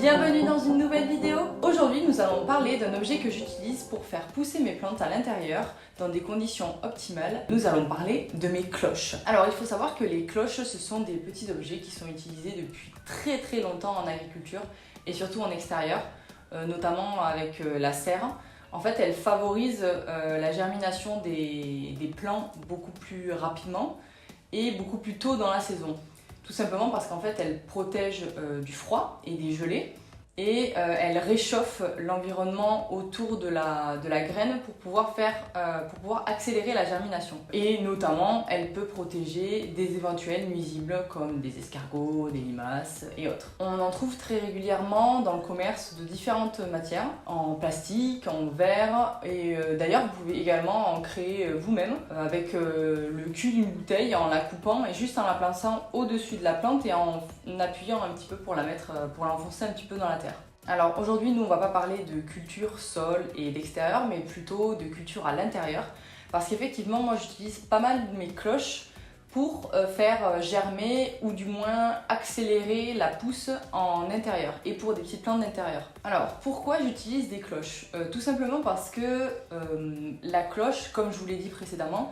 Bienvenue dans une nouvelle vidéo. Aujourd'hui nous allons parler d'un objet que j'utilise pour faire pousser mes plantes à l'intérieur dans des conditions optimales. Nous allons parler de mes cloches. Alors il faut savoir que les cloches ce sont des petits objets qui sont utilisés depuis très longtemps en agriculture et surtout en extérieur, notamment avec la serre. En fait elle favorise la germination des plants beaucoup plus rapidement et beaucoup plus tôt dans la saison. Tout simplement parce qu'en fait elle protège du froid et des gelées et elle réchauffe l'environnement autour de la graine pour pouvoir accélérer la germination. Et notamment elle peut protéger des éventuels nuisibles comme des escargots, des limaces et autres. On en trouve très régulièrement dans le commerce de différentes matières, en plastique, en verre et d'ailleurs vous pouvez également en créer vous-même avec le cul d'une bouteille en la coupant et juste en la plaçant au-dessus de la plante et en appuyant un petit peu pour l'enfoncer un petit peu dans la terre. Alors aujourd'hui nous on va pas parler de culture sol et d'extérieur mais plutôt de culture à l'intérieur parce qu'effectivement moi j'utilise pas mal de mes cloches pour faire germer ou du moins accélérer la pousse en intérieur et pour des petites plantes d'intérieur. Alors pourquoi j'utilise des cloches? Tout simplement parce que la cloche, comme je vous l'ai dit précédemment,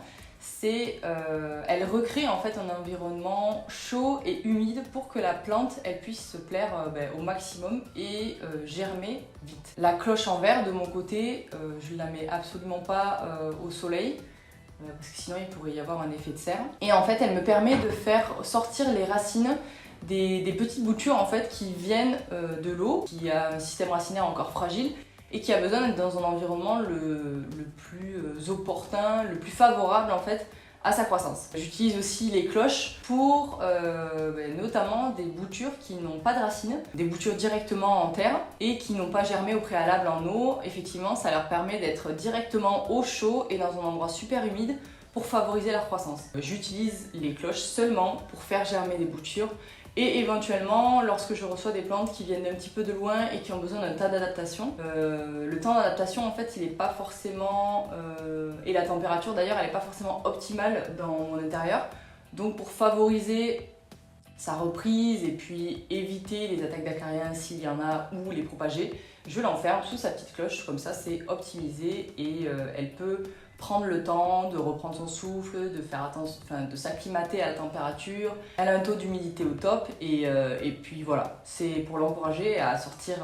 elle recrée en fait un environnement chaud et humide pour que la plante elle puisse se plaire au maximum et germer vite. La cloche en verre de mon côté, je la mets absolument pas au soleil parce que sinon il pourrait y avoir un effet de serre. Et en fait elle me permet de faire sortir les racines des petites boutures en fait qui viennent de l'eau, qui a un système racinaire encore fragile et qui a besoin d'être dans un environnement le plus opportun, le plus favorable en fait à sa croissance. J'utilise aussi les cloches pour notamment des boutures qui n'ont pas de racines, des boutures directement en terre et qui n'ont pas germé au préalable en eau. Effectivement, ça leur permet d'être directement au chaud et dans un endroit super humide pour favoriser leur croissance. J'utilise les cloches seulement pour faire germer des boutures et éventuellement lorsque je reçois des plantes qui viennent d'un petit peu de loin et qui ont besoin d'un temps d'adaptation. Le temps d'adaptation en fait il n'est pas forcément et la température d'ailleurs elle n'est pas forcément optimale dans mon intérieur, donc pour favoriser sa reprise et puis éviter les attaques d'acariens s'il y en a ou les propager, je l'enferme sous sa petite cloche, comme ça c'est optimisé et elle peut prendre le temps de reprendre son souffle, de faire attention, de s'acclimater à la température. Elle a un taux d'humidité au top et puis voilà, c'est pour l'encourager à sortir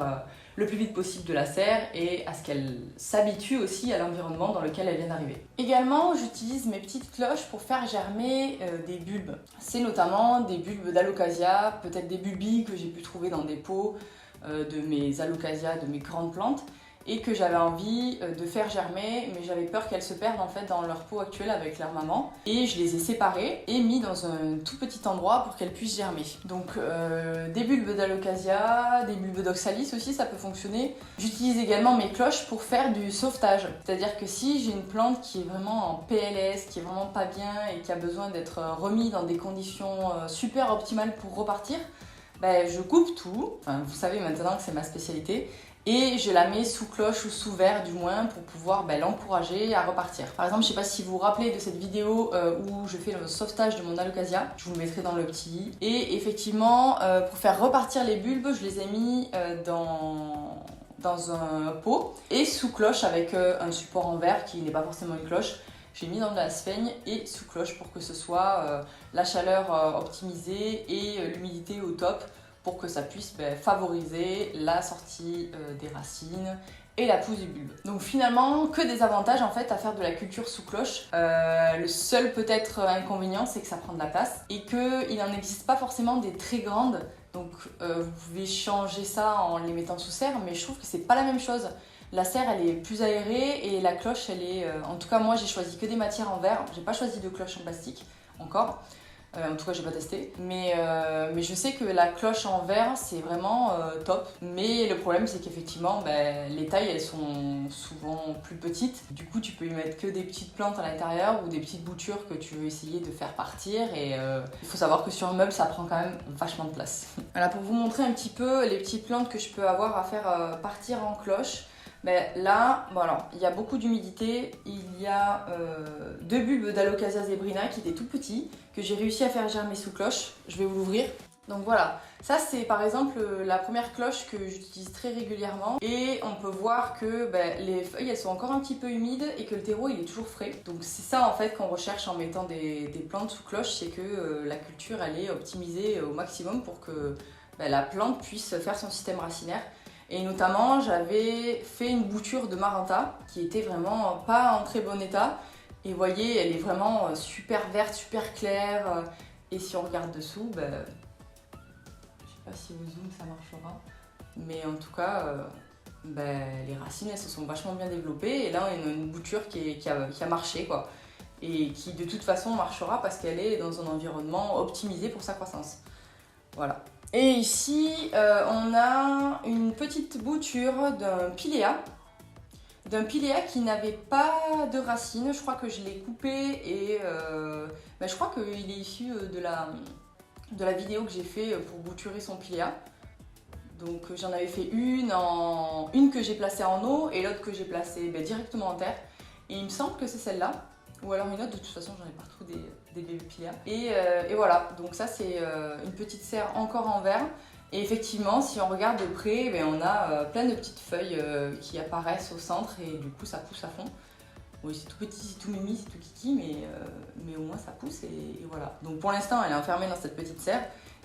le plus vite possible de la serre et à ce qu'elle s'habitue aussi à l'environnement dans lequel elle vient d'arriver. Également, j'utilise mes petites cloches pour faire germer des bulbes. C'est notamment des bulbes d'Alocasia, peut-être des bulbilles que j'ai pu trouver dans des pots de mes Alocasia, de mes grandes plantes, et que j'avais envie de faire germer, mais j'avais peur qu'elles se perdent en fait dans leur pot actuel avec leur maman. Et je les ai séparées et mis dans un tout petit endroit pour qu'elles puissent germer. Donc des bulbes d'Alocasia, des bulbes d'Oxalis aussi, ça peut fonctionner. J'utilise également mes cloches pour faire du sauvetage. C'est-à-dire que si j'ai une plante qui est vraiment en PLS, qui est vraiment pas bien et qui a besoin d'être remise dans des conditions super optimales pour repartir, je coupe tout. Enfin, vous savez maintenant que c'est ma spécialité. Et je la mets sous cloche ou sous verre du moins pour pouvoir l'encourager à repartir. Par exemple, je sais pas si vous vous rappelez de cette vidéo où je fais le sauvetage de mon Alocasia, je vous le mettrai dans le petit. Et effectivement, pour faire repartir les bulbes, je les ai mis dans un pot et sous cloche avec un support en verre qui n'est pas forcément une cloche. J'ai mis dans de la sphaigne et sous cloche pour que ce soit la chaleur optimisée et l'humidité au top, pour que ça puisse favoriser la sortie des racines et la pousse du bulbe. Donc finalement, que des avantages en fait à faire de la culture sous cloche. Le seul peut-être inconvénient, c'est que ça prend de la place et qu'il n'en existe pas forcément des très grandes. Donc vous pouvez changer ça en les mettant sous serre, mais je trouve que c'est pas la même chose. La serre elle est plus aérée et la cloche elle est... en tout cas moi j'ai choisi que des matières en verre, j'ai pas choisi de cloche en plastique encore. En tout cas j'ai pas testé, mais je sais que la cloche en verre c'est vraiment top. Mais le problème c'est qu'effectivement les tailles elles sont souvent plus petites. Du coup tu peux y mettre que des petites plantes à l'intérieur ou des petites boutures que tu veux essayer de faire partir. Et il faut savoir que sur un meuble ça prend quand même vachement de place. Voilà, pour vous montrer un petit peu les petites plantes que je peux avoir à faire partir en cloche. Là, il y a beaucoup d'humidité, il y a deux bulbes d'Alocasia zebrina qui étaient tout petits, que j'ai réussi à faire germer sous cloche. Je vais vous l'ouvrir. Donc voilà, ça c'est par exemple la première cloche que j'utilise très régulièrement et on peut voir que les feuilles elles sont encore un petit peu humides et que le terreau il est toujours frais. Donc c'est ça en fait qu'on recherche en mettant des plantes sous cloche, c'est que la culture elle est optimisée au maximum pour que la plante puisse faire son système racinaire. Et notamment j'avais fait une bouture de Maranta qui était vraiment pas en très bon état. Et vous voyez elle est vraiment super verte, super claire. Et si on regarde dessous, je sais pas si au zoom ça marchera, mais en tout cas les racines elles se sont vachement bien développées et là on a une bouture qui a marché quoi, et qui de toute façon marchera parce qu'elle est dans un environnement optimisé pour sa croissance. Voilà. Et ici on a une petite bouture d'un pilea qui n'avait pas de racines. Je crois que je l'ai coupé et je crois qu'il est issu de la vidéo que j'ai fait pour bouturer son pilea. Donc j'en avais fait une que j'ai placée en eau et l'autre que j'ai placée directement en terre. Et il me semble que c'est celle-là. Ou alors une autre, de toute façon j'en ai partout des bébés pilea. Et voilà, donc ça c'est une petite serre encore en verre. Et effectivement, si on regarde de près, on a plein de petites feuilles qui apparaissent au centre et du coup ça pousse à fond. Oui, c'est tout petit, c'est tout mimi, c'est tout kiki, mais au moins ça pousse et voilà. Donc pour l'instant, elle est enfermée dans cette petite serre,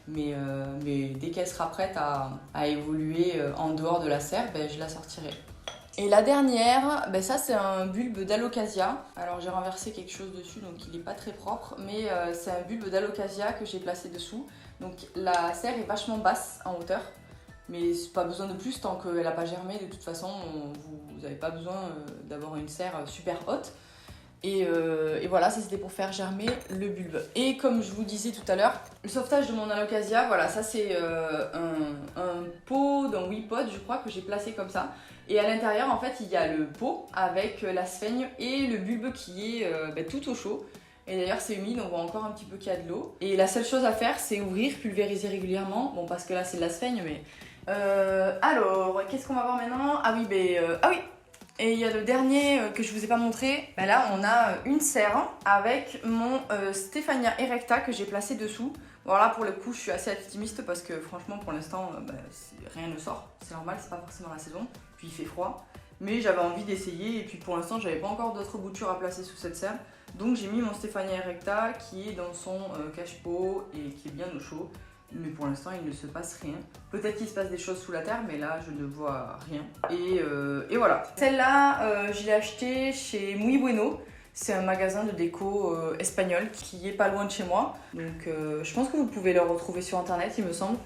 mais dès qu'elle sera prête à évoluer en dehors de la serre, je la sortirai. Et la dernière, ça c'est un bulbe d'Alocasia. Alors j'ai renversé quelque chose dessus, donc il n'est pas très propre, mais c'est un bulbe d'Alocasia que j'ai placé dessous. Donc la serre est vachement basse en hauteur, mais c'est pas besoin de plus tant qu'elle n'a pas germé. De toute façon, vous n'avez pas besoin d'avoir une serre super haute. Et voilà, ça c'était pour faire germer le bulbe. Et comme je vous disais tout à l'heure, le sauvetage de mon Alocasia, voilà, ça c'est un pot d'un Wipod, je crois, que j'ai placé comme ça. Et à l'intérieur, en fait, il y a le pot avec la sphaigne et le bulbe qui est tout au chaud. Et d'ailleurs, c'est humide, on voit encore un petit peu qu'il y a de l'eau. Et la seule chose à faire, c'est ouvrir, pulvériser régulièrement. Bon, parce que là, c'est de la sphaigne, mais... alors, qu'est-ce qu'on va voir maintenant? Ah oui, et il y a le dernier que je vous ai pas montré. Là, on a une serre avec mon Stéphania erecta que j'ai placé dessous. Voilà, pour le coup, je suis assez optimiste parce que franchement, pour l'instant, rien ne sort. C'est normal, c'est pas forcément la saison. Puis il fait froid. Mais j'avais envie d'essayer et puis pour l'instant, j'avais pas encore d'autres boutures à placer sous cette serre. Donc j'ai mis mon Stéphania erecta qui est dans son cache-pot et qui est bien au chaud. Mais pour l'instant il ne se passe rien. Peut-être qu'il se passe des choses sous la terre, mais là je ne vois rien. Et voilà. Celle-là, je l'ai achetée chez Muy Bueno. C'est un magasin de déco espagnol qui est pas loin de chez moi. Donc je pense que vous pouvez le retrouver sur internet, il me semble.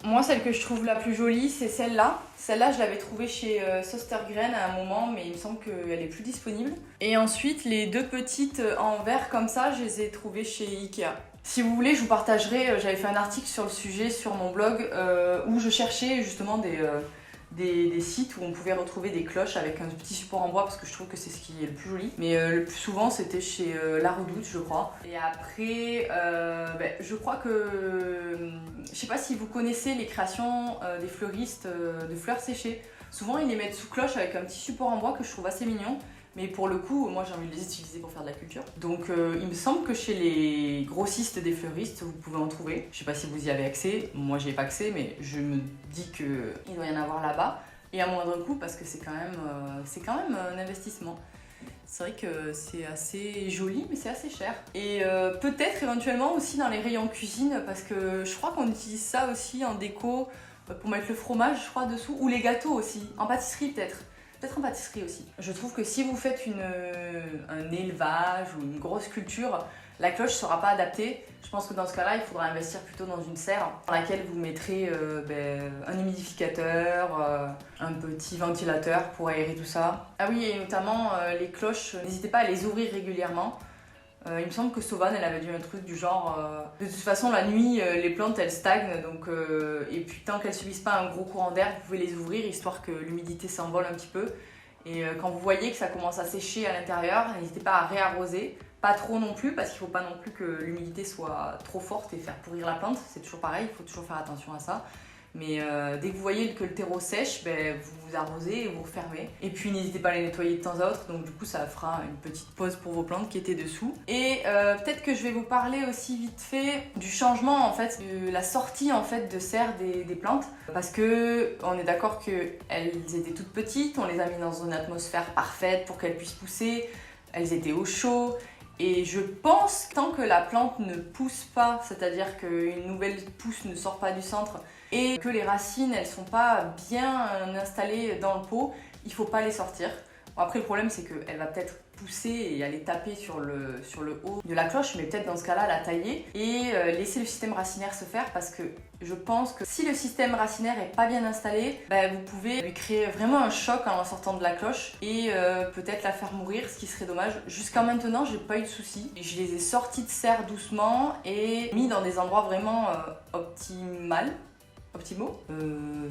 Moi, celle que je trouve la plus jolie, c'est celle-là. Celle-là, je l'avais trouvée chez Söstergren à un moment, mais il me semble qu'elle est plus disponible. Et ensuite, les deux petites en verre comme ça, je les ai trouvées chez Ikea. Si vous voulez, je vous partagerai, j'avais fait un article sur le sujet sur mon blog où je cherchais justement des sites où on pouvait retrouver des cloches avec un petit support en bois parce que je trouve que c'est ce qui est le plus joli. Mais le plus souvent c'était chez La Redoute je crois. Et après, je crois que... je sais pas si vous connaissez les créations des fleuristes de fleurs séchées. Souvent ils les mettent sous cloche avec un petit support en bois que je trouve assez mignon. Mais pour le coup, moi j'ai envie de les utiliser pour faire de la culture. Donc il me semble que chez les grossistes des fleuristes, vous pouvez en trouver. Je sais pas si vous y avez accès, moi j'y ai pas accès, mais je me dis qu'il doit y en avoir là-bas. Et à moindre coût parce que c'est quand même un investissement. C'est vrai que c'est assez joli, mais c'est assez cher. Et peut-être éventuellement aussi dans les rayons cuisine, parce que je crois qu'on utilise ça aussi en déco pour mettre le fromage, je crois, dessous. Ou les gâteaux aussi, en pâtisserie peut-être. Peut-être en pâtisserie aussi. Je trouve que si vous faites un élevage ou une grosse culture, la cloche ne sera pas adaptée. Je pense que dans ce cas-là, il faudra investir plutôt dans une serre dans laquelle vous mettrez un humidificateur, un petit ventilateur pour aérer tout ça. Ah oui, et notamment les cloches, n'hésitez pas à les ouvrir régulièrement. Il me semble que Sauvane, elle avait dit un truc du genre de toute façon la nuit les plantes elles stagnent donc et puis tant qu'elles subissent pas un gros courant d'air vous pouvez les ouvrir histoire que l'humidité s'envole un petit peu et quand vous voyez que ça commence à sécher à l'intérieur n'hésitez pas à réarroser, pas trop non plus parce qu'il faut pas non plus que l'humidité soit trop forte et faire pourrir la plante, c'est toujours pareil, il faut toujours faire attention à ça. Mais dès que vous voyez que le terreau sèche, vous arrosez et vous refermez. Et puis n'hésitez pas à les nettoyer de temps à autre, donc du coup ça fera une petite pause pour vos plantes qui étaient dessous. Et peut-être que je vais vous parler aussi vite fait du changement en fait, de la sortie en fait de serre des plantes. Parce que on est d'accord qu'elles étaient toutes petites, on les a mis dans une atmosphère parfaite pour qu'elles puissent pousser, elles étaient au chaud. Et je pense que tant que la plante ne pousse pas, c'est-à-dire qu'une nouvelle pousse ne sort pas du centre et que les racines elles sont pas bien installées dans le pot, il faut pas les sortir. Bon, après le problème c'est qu'elle va peut-être pousser et aller taper sur le haut de la cloche, mais peut-être dans ce cas-là la tailler et laisser le système racinaire se faire, parce que je pense que si le système racinaire est pas bien installé, vous pouvez lui créer vraiment un choc en sortant de la cloche et peut-être la faire mourir, ce qui serait dommage. Jusqu'à maintenant j'ai pas eu de soucis. Je les ai sortis de serre doucement et mis dans des endroits vraiment optimaux,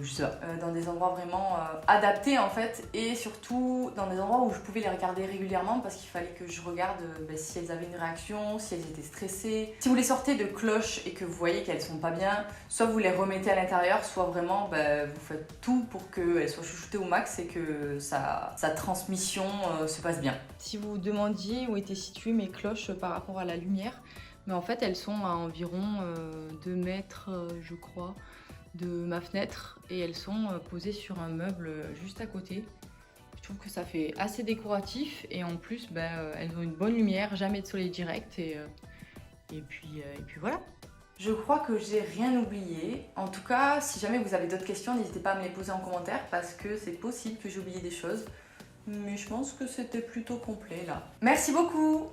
je sais pas, dans des endroits vraiment adaptés en fait, et surtout dans des endroits où je pouvais les regarder régulièrement, parce qu'il fallait que je regarde si elles avaient une réaction, si elles étaient stressées. Si vous les sortez de cloche et que vous voyez qu'elles sont pas bien, soit vous les remettez à l'intérieur, soit vraiment vous faites tout pour qu'elles soient chouchoutées au max et que sa transmission se passe bien. Si vous vous demandiez où étaient situées mes cloches par rapport à la lumière, mais en fait elles sont à environ 2 mètres je crois de ma fenêtre, et elles sont posées sur un meuble juste à côté. Je trouve que ça fait assez décoratif, et en plus elles ont une bonne lumière, jamais de soleil direct, et puis voilà. Je crois que j'ai rien oublié. En tout cas, si jamais vous avez d'autres questions, n'hésitez pas à me les poser en commentaire, parce que c'est possible que j'ai oublié des choses. Mais je pense que c'était plutôt complet là. Merci beaucoup.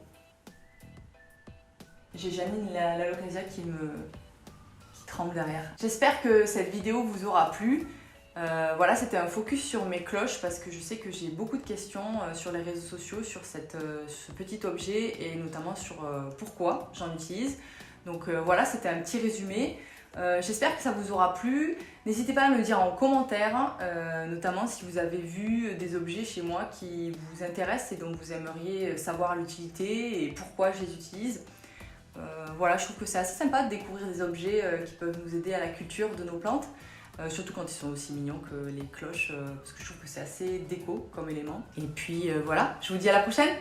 J'ai Janine la Locazia qui tremble derrière. J'espère que cette vidéo vous aura plu. Voilà, c'était un focus sur mes cloches, parce que je sais que j'ai beaucoup de questions sur les réseaux sociaux sur ce petit objet, et notamment sur pourquoi j'en utilise. Donc voilà, c'était un petit résumé. J'espère que ça vous aura plu. N'hésitez pas à me le dire en commentaire, notamment si vous avez vu des objets chez moi qui vous intéressent et dont vous aimeriez savoir l'utilité et pourquoi je les utilise. Voilà, je trouve que c'est assez sympa de découvrir des objets qui peuvent nous aider à la culture de nos plantes, surtout quand ils sont aussi mignons que les cloches, parce que je trouve que c'est assez déco comme élément. Et puis voilà, je vous dis à la prochaine!